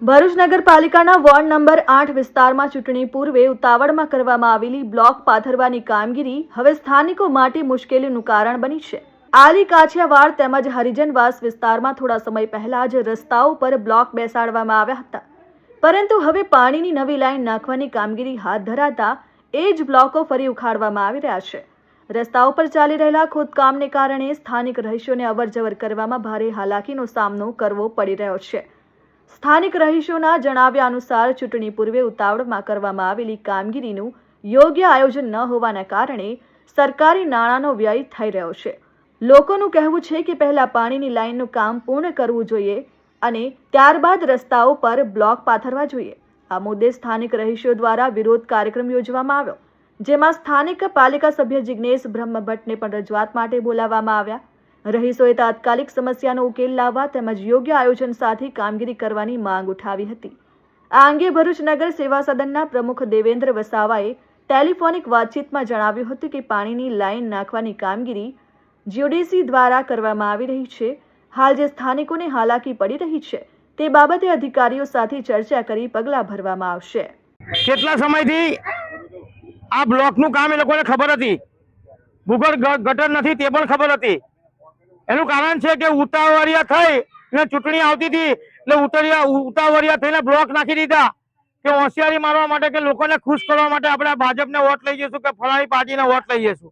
ભરૂચ નગરપાલિકાના ward number 8 વિસ્તારમાં ચૂંટણી પૂર્વે ઉતાવળમાં કરવામાં આવેલી બ્લોક પાથરવાની કામગીરી હવે સ્થાનિકો માટે મુશ્કેલીનું કારણ બની છે। આલી કાછિયાવાડ તેમજ હરિજનવાસ વિસ્તારમાં થોડા સમય પહેલા જ રસ્તાઓ પર બ્લોક બેસાડવામાં આવ્યા હતા, પરંતુ હવે પાણીની નવી લાઈન નાખવાની કામગીરી હાથ ધરાતા એ જ બ્લોકો ફરી ઉખાડવામાં આવી રહ્યા છે। રસ્તાઓ પર ચાલી રહેલા ખોદકામને કારણે સ્થાનિક રહીશોને અવરજવર કરવામાં ભારે હાલાકીનો સામનો કરવો પડી રહ્યો છે। સ્થાનિક રહીશોના જણાવ્યા અનુસાર ચૂંટણી પૂર્વે ઉતાવળમાં કરવામાં આવેલી કામગીરીનું યોગ્ય આયોજન ન હોવાના કારણે સરકારી નાણાંનો વ્યય થઈ રહ્યો છે। લોકોનું કહેવું છે કે પહેલા પાણીની લાઇનનું કામ પૂર્ણ કરવું જોઈએ અને ત્યારબાદ રસ્તાઓ પર બ્લોક પાથરવા જોઈએ। આ મુદ્દે સ્થાનિક રહીશો દ્વારા વિરોધ કાર્યક્રમ યોજવામાં આવ્યો, જેમાં સ્થાનિક પાલિકા સભ્ય જિગ્નેશ બ્રહ્મભટ્ટને પણ રજૂઆત માટે બોલાવવામાં આવ્યા। રહીશોએ તાત્કાલિક સમસ્યાનો ઉકેલ લાવવા તેમજ યોગ્ય આયોજન સાથે કામગીરી કરવાની માંગ ઉઠાવી હતી। આ અંગે ભરૂચ નગર સેવા સદનના પ્રમુખ દેવેન્દ્ર વસાવાએ ટેલિફોનિક વાતચીતમાં જણાવ્યું હતું કે પાણીની લાઇન નાખવાની કામગીરી જીઓડીસી દ્વારા કરવામાં આવી રહી છે। હાલ જે સ્થાનિકોને હાલાકી પડી રહી છે તે બાબતે અધિકારીઓ સાથે ચર્ચા કરી પગલાં ભરવામાં આવશે। કેટલા સમયથી આ બ્લોકનું કામ એ લોકોને ખબર હતી, ભૂગર્ભ ગટર નથી તે પણ ખબર હતી। એનું કારણ છે કે ઉતાવળિયા થઈ ને ચૂંટણી આવતી હતી એટલે ઉતાવળિયા થઈને બ્લોક નાખી દીધા કે હોશિયારી મારવા માટે કે લોકોને ખુશ કરવા માટે આપણે ભાજપને વોટ લઈ જઈશું કે ફલાણી પાર્ટીને વોટ લઈ જઈશું।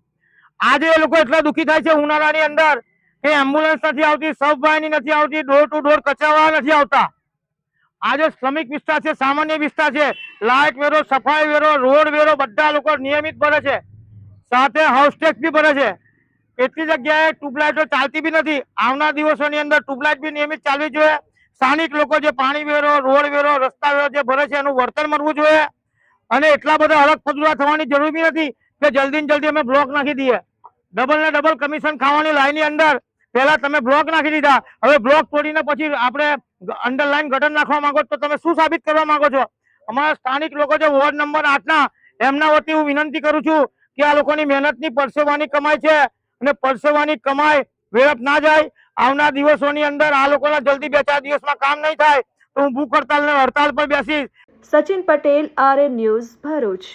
આજે એ લોકો એટલા દુઃખી થાય છે ઉનાળાની અંદર કે એમ્બ્યુલન્સ નથી આવતી, સબવાહિની નથી આવતી, ડોર ટુ ડોર કચરાવાળા નથી આવતા। આજે શ્રમિક વિસ્તાર છે, સામાન્ય વિસ્તાર છે, લાઇટ વેરો, સફાઈ વેરો, રોડ વેરો બધા લોકો નિયમિત ભરે છે, સાથે હાઉસ ટેક્સ બી ભરે છે। એટલી જગ્યાએ ટ્યુબલાઇટો ચાલતી બી નથી। આવનાર દિવસોની અંદર ટ્યુબલાઇટ બી નિયમિત ચાલવી જોઈએ। સ્થાનિક લોકો જે પાણી વેરો, રોડ વેરો, રસ્તા વેરો જે ભરે છે એનું વળતર મળવું જોઈએ અને એટલા બધા હરખ ફજુરા થવાની જરૂર બી નથી કે જલ્દી ને જલ્દી અમે બ્લોક નાખી દઈએ। ડબલ ને ડબલ કમિશન ખાવાની લાઈનની અંદર પહેલા તમે બ્લોક નાખી દીધા, હવે બ્લોક તોડીને પછી આપણે અંડરલાઈન ગટર નાખવા માંગો તો તમે શું સાબિત કરવા માંગો છો? અમારા સ્થાનિક લોકો જે વોર્ડ નંબર 8 ના એમના વતી હું વિનંતી કરું છું કે આ લોકોની મહેનતની પરસેવાની કમાઈ છે અને પરસેવાની કમાઈ વેડફ ના જાય। આવનાર દિવસોની અંદર આ લોકોના જલ્દી 2-4 દિવસમાં કામ નહીં થાય તો હું ભૂખ હડતાલ પર બેસીશ। Sachin Patel, RN news, Bharuch.